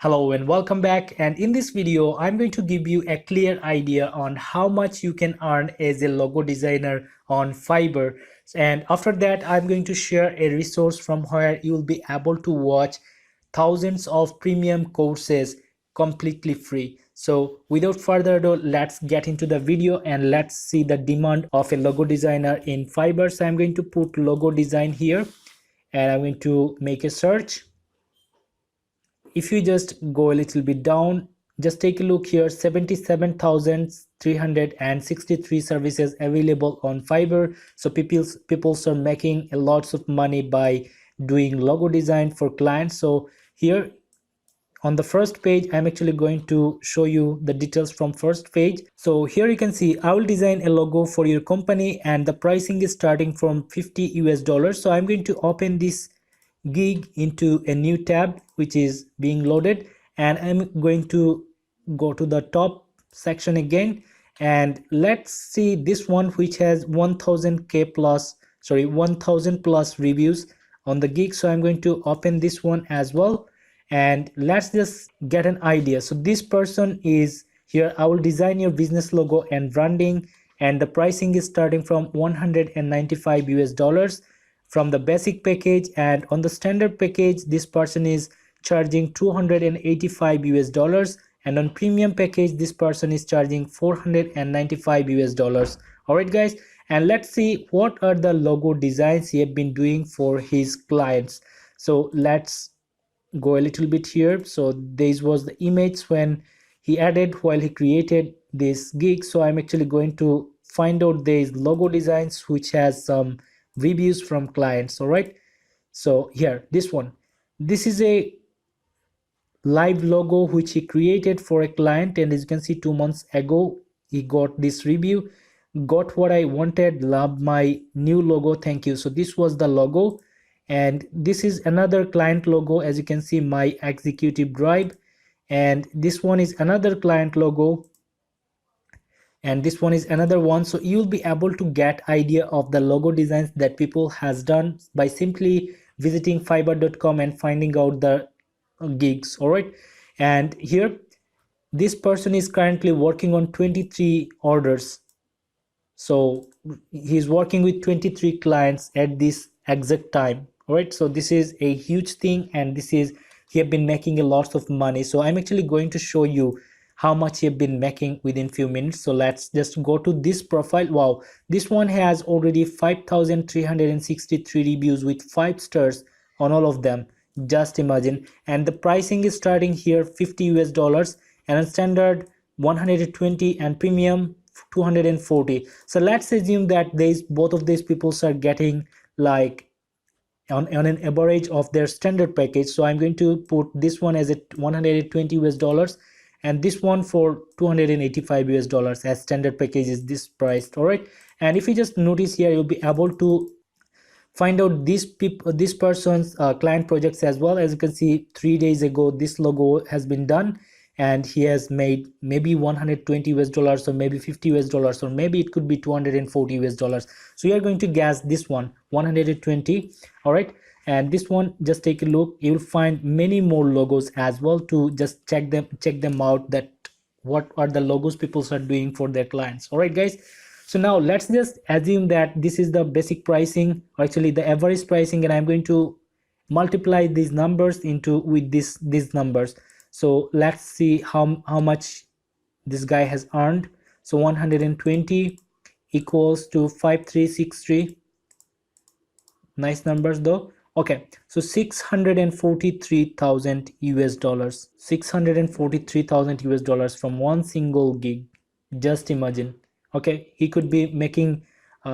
Hello and welcome back, and in this video I'm going to give you a clear idea on how much you can earn as a logo designer on Fiverr. And after that I'm going to share a resource from where you will be able to watch thousands of premium courses completely free. So without further ado, let's get into the video and let's see the demand of a logo designer in Fiverr. So I'm going to put logo design here and I'm going to make a search. If you just go a little bit down, just take a look here. 77,363 services available on Fiverr. So people are making a lots of money by doing logo design for clients. So here on the first page, I'm actually going to show you the details from first page. So here you can see I will design a logo for your company and the pricing is starting from $50. So I'm going to open this gig into a new tab which is being loaded, and I'm going to go to the top section again, and let's see this one which has 1000 plus reviews on the gig. So I'm going to open this one as well and let's just get an idea. So this person is here, I will design your business logo and branding, and the pricing is starting from $195 from the basic package, and on the standard package this person is charging $285, and on premium package this person is charging $495. All right guys, and let's see what are the logo designs he have been doing for his clients. So let's go a little bit here. So this was the image when he added while he created this gig. So I'm actually going to find out these logo designs which has some reviews from clients. All right, so here this is a live logo which he created for a client, and as you can see 2 months ago he got this review. Got what I wanted, love my new logo, thank you. So this was the logo, and this is another client logo, as you can see, my executive drive, and this one is another client logo, and this one is another one. So you'll be able to get idea of the logo designs that people has done by simply visiting fiverr.com and finding out the gigs. All right, and here this person is currently working on 23 orders. So he's working with 23 clients at this exact time. All right, so this is a huge thing, and this is he have been making a lot of money. So I'm actually going to show you how much he have been making within few minutes. So let's just go to this profile. Wow, this one has already 5,363 reviews with 5 stars on all of them. Just imagine. And the pricing is starting here $50, and on standard 120, and premium 240. So let's assume that both of these people are getting like on an average of their standard package. So I'm going to put this one as a $120 and this one for $285 as standard package is this priced. All right, and if you just notice here, you'll be able to find out this person's client projects as well. As you can see, 3 days ago this logo has been done, and he has made maybe $120 or maybe $50 or maybe it could be $240. So you are going to guess this one 120. All right, and this one, just take a look, you will find many more logos as well to just check them out, that what are the logos people are doing for their clients. All right guys, so now let's just assume that this is the basic pricing, or actually the average pricing, and I'm going to multiply these numbers into with these numbers. So let's see how much this guy has earned. So 120 equals to 5363. Nice numbers though. Okay, so $643,000. $643,000 from one single gig. Just imagine. Okay, he could be making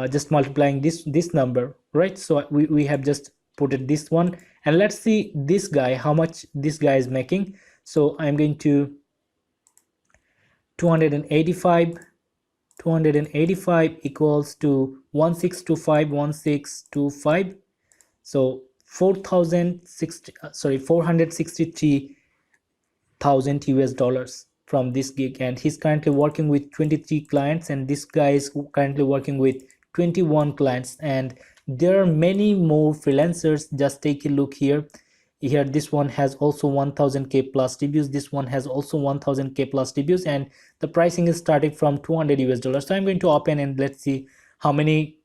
just multiplying this number, right? So we have just put it this one, and let's see this guy, how much this guy is making. So I'm going to 285 equals to 1625. So 463,000 dollars from this gig, and he's currently working with 23 clients, and this guy is currently working with 21 clients, and there are many more freelancers. Just take a look here. here this one has also 1000k plus reviews, this one has also 1000k plus reviews, and the pricing is starting from 200 US dollars. So I'm going to open and let's see how many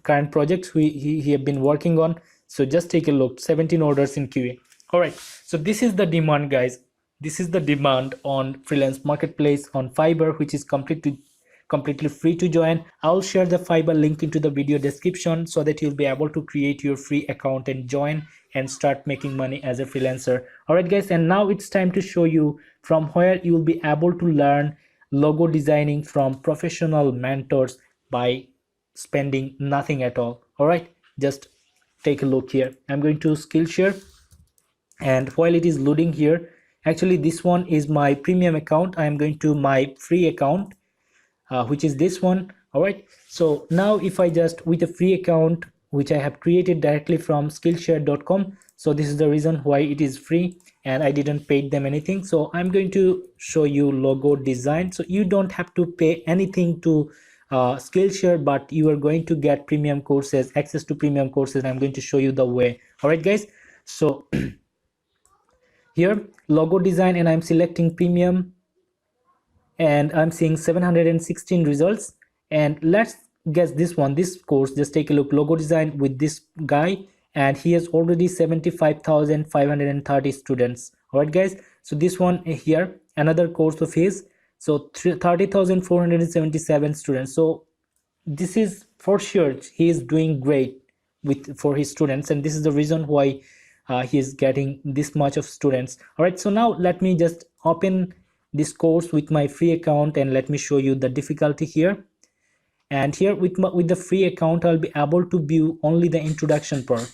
current projects he have been working on. So just take a look, 17 orders in QA. All right, so this is the demand, guys. This is the demand on freelance marketplace on Fiverr, which is completely free to join. I'll share the Fiverr link into the video description so that you'll be able to create your free account and join and start making money as a freelancer. All right, guys, and now it's time to show you from where you'll be able to learn logo designing from professional mentors by spending nothing at all. All right, just take a look here. I'm going to Skillshare, and while it is loading here, actually this one is my premium account. I am going to my free account, which is this one. All right, so now if I just with a free account which I have created directly from skillshare.com, so this is the reason why it is free and I didn't pay them anything. So I'm going to show you logo design, so you don't have to pay anything to Skillshare, but you are going to get premium courses, access to premium courses. I'm going to show you the way. All right, guys, so here logo design, and I'm selecting premium, and I'm seeing 716 results. And let's guess this one, this course. Just take a look, logo design with this guy, and he has already 75,530 students. All right, guys, so this one here, another course of his, so 30,477 students. So this is for sure he is doing great with for his students, and this is the reason why he is getting this much of students. All right, so now let me just open this course with my free account and let me show you the difficulty here. And here with the free account, I'll be able to view only the introduction part,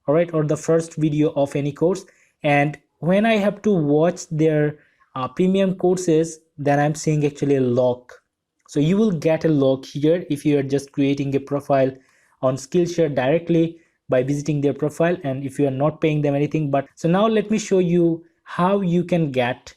all right, or the first video of any course. And when I have to watch their premium courses, then I'm seeing actually a lock. So you will get a lock here if you are just creating a profile on Skillshare directly by visiting their profile, and if you are not paying them anything. But so now let me show you how you can get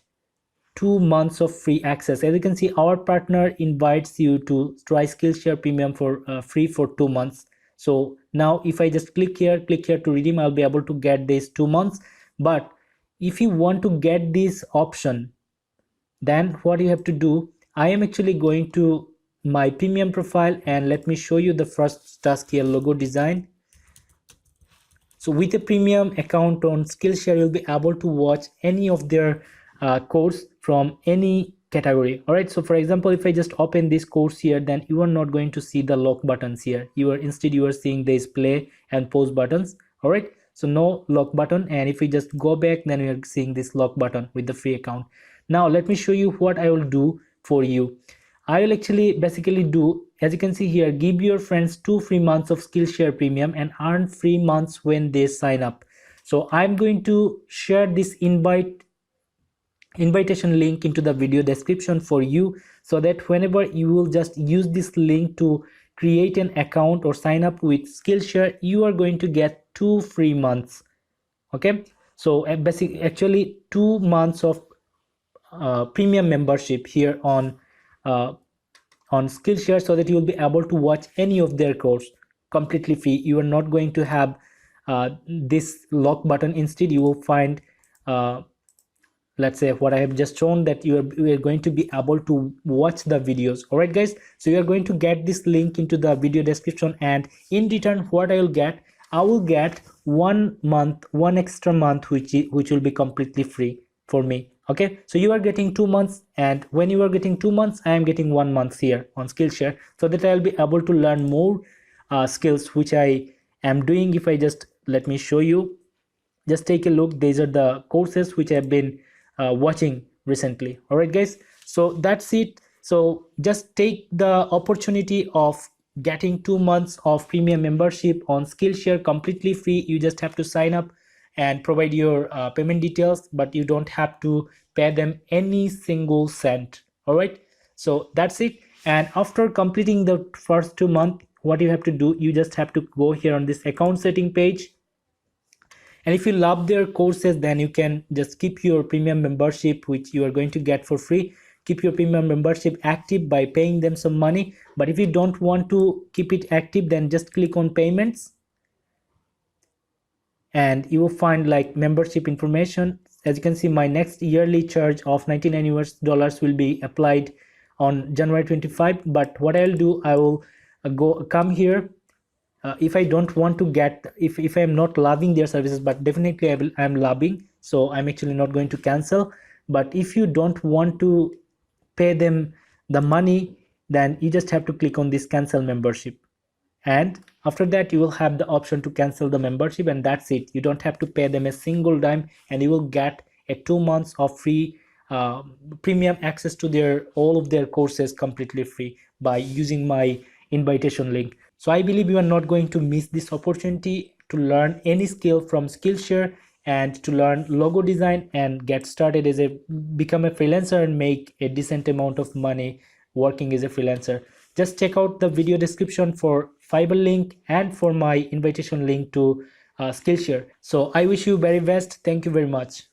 2 months of free access. As you can see, our partner invites you to try Skillshare Premium for free for 2 months. So now if I just click here to redeem, I'll be able to get this 2 months. But if you want to get this option, then what you have to do, I am actually going to my premium profile, and let me show you the first task here, logo design. So with a premium account on Skillshare, you'll be able to watch any of their course from any category. All right, so for example, if I just open this course here, then you are not going to see the lock buttons here. Instead you are seeing this play and pause buttons. All right, so no lock button. And if we just go back, then we are seeing this lock button with the free account. Now let me show you what I will do for you. I will actually basically do, as you can see here, give your friends 2 free months of Skillshare Premium and earn free months when they sign up. So I'm going to share this invitation link into the video description for you, so that whenever you will just use this link to create an account or sign up with Skillshare, you are going to get 2 free months. Okay, so actually 2 months of premium membership here on Skillshare, so that you will be able to watch any of their course completely free. You are not going to have this lock button. Instead you will find let's say what I have just shown, that you are going to be able to watch the videos. All right, guys, so you are going to get this link into the video description, and in return what I will get, I will get 1 month, 1 extra month, which will be completely free for me. Okay, so you are getting 2 months, and when you are getting 2 months, I am getting 1 month here on Skillshare, so that I will be able to learn more skills, which I am doing. If I just let me show you, just take a look. These are the courses which I've been watching recently. All right, guys, so that's it. So just take the opportunity of getting 2 months of premium membership on Skillshare completely free. You just have to sign up and provide your payment details, but you don't have to pay them any single cent. All right, so that's it. And after completing the first 2 months, what you have to do, you just have to go here on this account setting page, and if you love their courses, then you can just keep your premium membership, which you are going to get for free. Keep your premium membership active by paying them some money. But if you don't want to keep it active, then just click on payments, and you will find like membership information. As you can see, my next yearly charge of $99 will be applied on January 25. But what I'll do, I will go come here. If I don't want to get, if I'm not loving their services, but definitely I'm loving, so I'm actually not going to cancel. But if you don't want to pay them the money, then you just have to click on this cancel membership, and after that you will have the option to cancel the membership, and that's it. You don't have to pay them a single dime, and you will get a 2 months of free uh, premium access to their all of their courses completely free by using my invitation link. So I believe you are not going to miss this opportunity to learn any skill from Skillshare, and to learn logo design and get started as a become a freelancer and make a decent amount of money working as a freelancer. Just check out the video description for Fiverr link and for my invitation link to Skillshare. So I wish you very best. Thank you very much.